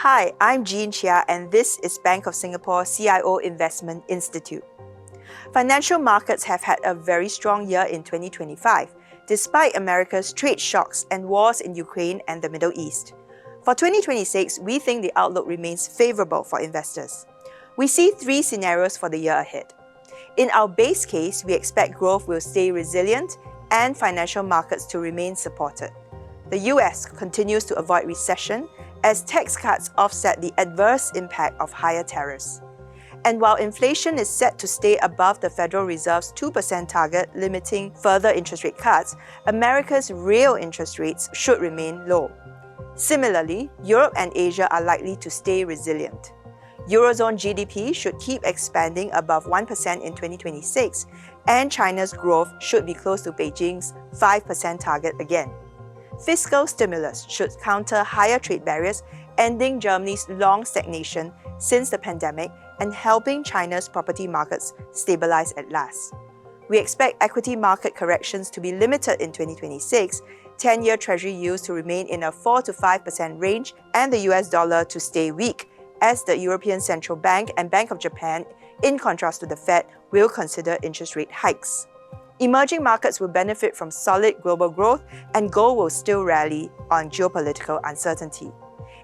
Hi, I'm Jean Chia and this is Bank of Singapore CIO Investment Institute. Financial markets have had a very strong year in 2025, despite America's trade shocks and wars in Ukraine and the Middle East. For 2026, we think the outlook remains favorable for investors. We see three scenarios for the year ahead. In our base case, we expect growth will stay resilient and financial markets to remain supported. The US continues to avoid recession as tax cuts offset the adverse impact of higher tariffs. And while inflation is set to stay above the Federal Reserve's 2% target, limiting further interest rate cuts, America's real interest rates should remain low. Similarly, Europe and Asia are likely to stay resilient. Eurozone GDP should keep expanding above 1% in 2026, and China's growth should be close to Beijing's 5% target again. Fiscal stimulus should counter higher trade barriers, ending Germany's long stagnation since the pandemic and helping China's property markets stabilize at last. We expect equity market corrections to be limited in 2026, 10-year Treasury yields to remain in a 4 to 5% range, and the US dollar to stay weak, as the European Central Bank and Bank of Japan, in contrast to the Fed, will consider interest rate hikes. Emerging markets will benefit from solid global growth, and gold will still rally on geopolitical uncertainty.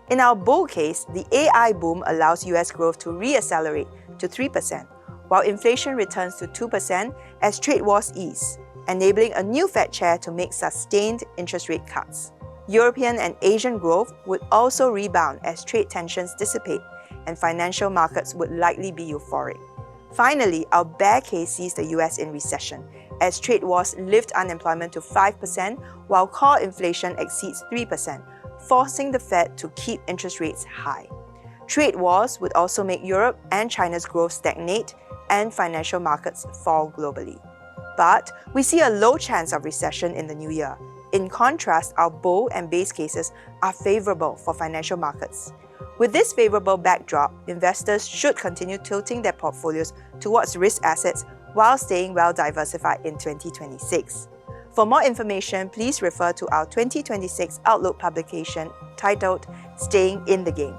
In our bull case, the AI boom allows US growth to re-accelerate to 3%, while inflation returns to 2% as trade wars ease, enabling a new Fed chair to make sustained interest rate cuts. European and Asian growth would also rebound as trade tensions dissipate, and financial markets would likely be euphoric. Finally, our bear case sees the US in recession, as trade wars lift unemployment to 5% while core inflation exceeds 3%, forcing the Fed to keep interest rates high. Trade wars would also make Europe and China's growth stagnate and financial markets fall globally. But we see a low chance of recession in the new year. In contrast, our bull and base cases are favorable for financial markets. With this favorable backdrop, investors should continue tilting their portfolios towards risk assets while staying well diversified in 2026. For more information, please refer to our 2026 Outlook publication titled Staying in the Game.